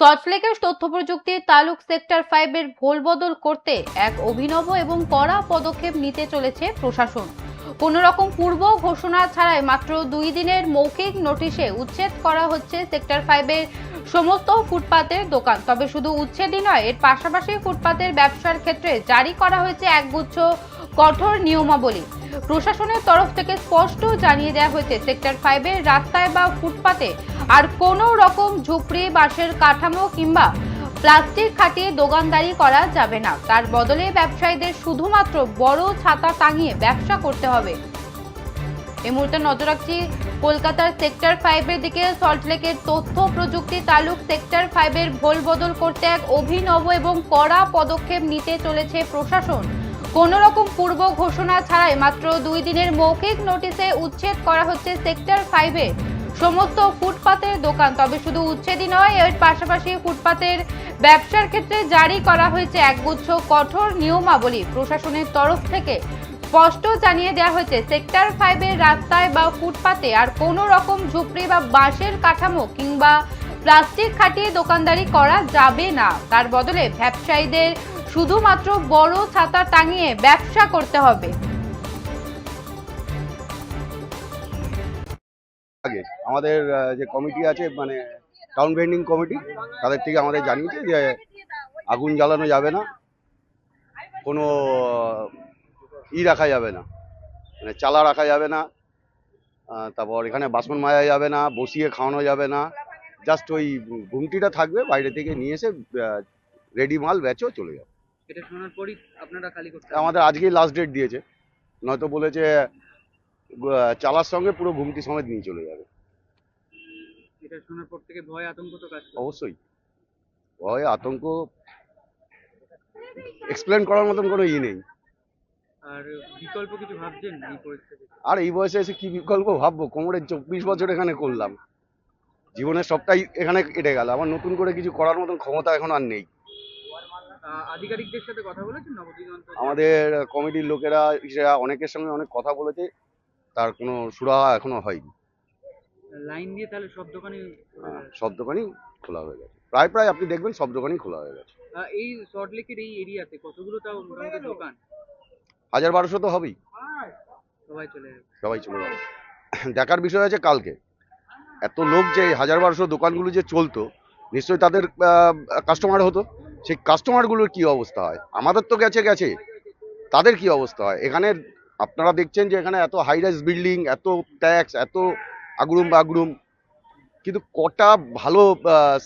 সল্টলেকের তথ্য প্রযুক্তি তালুক সেক্টর 5 এর ভোলবদল করতে এক অভিনব এবং কড়া পদক্ষেপ নিতে চলেছে প্রশাসন। কোনো রকম পূর্ব ঘোষণা ছাড়াই মাত্র 2 দিনের মৌখিক নোটিশে উচ্ছেদ করা হচ্ছে সেক্টর 5 এর সমস্ত ফুটপাতের দোকান। তবে শুধু উচ্ছেদই নয়, এর পাশাপাশি ফুটপাতের ব্যবসার ক্ষেত্রে জারি করা হয়েছে একগুচ্ছ কঠোর নিয়মাবলী। প্রশাসনের তরফ থেকে স্পষ্ট জানিয়ে দেওয়া হয়েছে, সেক্টর 5 এর রাস্তায় বা ফুটপাতে আর কোনো রকম ঝুপড়ি, বাঁশের কাঠামো কিংবা প্লাস্টিক খাটিয়ে দোকানদারি করা যাবে না। তার বদলে ব্যবসায়ীদের শুধুমাত্র বড় ছাতা টাঙিয়ে ব্যবসা করতে হবে। এই মুহূর্তে নজর রাখছি কলকাতার সেক্টর 5 এর দিকে। সল্টলেকের তথ্য প্রযুক্তি তালুক সেক্টর 5 এর ভোলবদল করতে এক অভিনব এবং কড়া পদক্ষেপ নিতে চলেছে প্রশাসন। কোনো রকম পূর্ব ঘোষণা ছাড়াই মাত্র 2 দিনের মৌখিক নোটিশে উচ্ছেদ করা হচ্ছে সেক্টর 5 এর সমস্ত ফুটপাতের দোকান। তবে শুধু উচ্ছেদই নয়, এর পাশাপাশি ফুটপাতের ব্যবসার ক্ষেত্রে জারি করা হয়েছে একগুচ্ছ কঠোর নিয়মাবলী। প্রশাসনের তরফ থেকে স্পষ্ট জানিয়ে দেওয়া হয়েছে, সেক্টর 5 এর রাস্তায় বা ফুটপাতে আর কোনো রকম ঝুপড়ি বা বাঁশের কাঠামো কিংবা প্লাস্টিক খাটিয়ে দোকানদারি করা যাবে না। তার বদলে ব্যবসায়ীদের শুধুমাত্র বড় ছাতা টাঙিয়ে ব্যবসা করতে হবে। আগে আমাদের যে কমিটি আছে, মানে টাউন ভেন্ডিং কমিটি, তাদের থেকে আমাদের জানিয়েছে যে আগুন জ্বালানো যাবে না, কোনো রাখা যাবে না, মানে চালা রাখা যাবে না, তারপর এখানে বাসন মাজা যাবে না, বসিয়ে খাওয়ানো যাবে না, জাস্ট ওই ঘুমটিটা থাকবে, বাইরে থেকে নিয়ে এসে রেডি মাল বেচো চলে যাবে। এটা শোনার পরই আপনারা খালি করতে আমাদের আজকেই লাস্ট ডেট দিয়েছে, নয়তো বলেছে চালার সঙ্গে পুরো ঘুমটি সমেত নিয়ে চলে যাবে। এটা শোনার পর থেকে ভয় আতঙ্ক তো কাজ করে। অবশ্যই ভয় আতঙ্ক এক্সপ্লেন করার মতন কোনো নেই। আর বিকল্প কিছু ভাবছেন এই পরিস্থিতিতে? আর এই বয়সে এসে কি বিকল্প ভাববো? কোমরের 24 বছর এখানে করলাম, জীবনের সবটাই এখানে কেটে গেল, আমার নতুন করে কিছু করার মতন ক্ষমতা এখন আর নেই। আধিকারিকদের সাথে কথা বলেছেন নবদিগন্ত? আমাদের কমিটির লোকেরা অনেকের সঙ্গে অনেক কথা বলেছে, তার কোনো সুরাহা এখনো হয়নি। লাইন দিয়ে তাহলে সব দোকানে সব দোকানই খোলা হয়ে গেছে, প্রায় প্রায় আপনি দেখবেন সব দোকানই খোলা হয়ে গেছে। এই সল্টলেকের এই এরিয়াতে কতগুলো তাও মোটামুটি দোকান? 1000-1200 তো হবেই। সবাই চলে যাবে? সবাই চলে যাবে। দেখার বিষয় আছে কালকে এত লোক যে 1000-1200 দোকানগুলো যে চলতো, নিশ্চয়ই তাদের কাস্টমার হতো, সেই কাস্টমারগুলোর কি অবস্থা হয়। আমাদের তো গেছে গেছে, তাদের কি অবস্থা হয়। এখানে আপনারা দেখছেন যে এখানে এত হাই রাইজ বিল্ডিং, এত ট্যাক্স, এত আগুরুম বাগরুম, কিন্তু কটা ভালো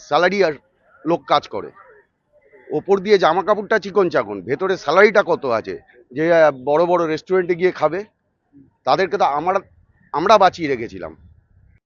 স্যালারি আর লোক কাজ করে। ওপর দিয়ে জামা কাপড়টা চিকন চাকন, ভেতরে স্যালারিটা কত আছে। যে বড় বড় রেস্টুরেন্টে গিয়ে খাবে, তাদেরকে তো আমরা বাঁচিয়ে রেখেছিলাম।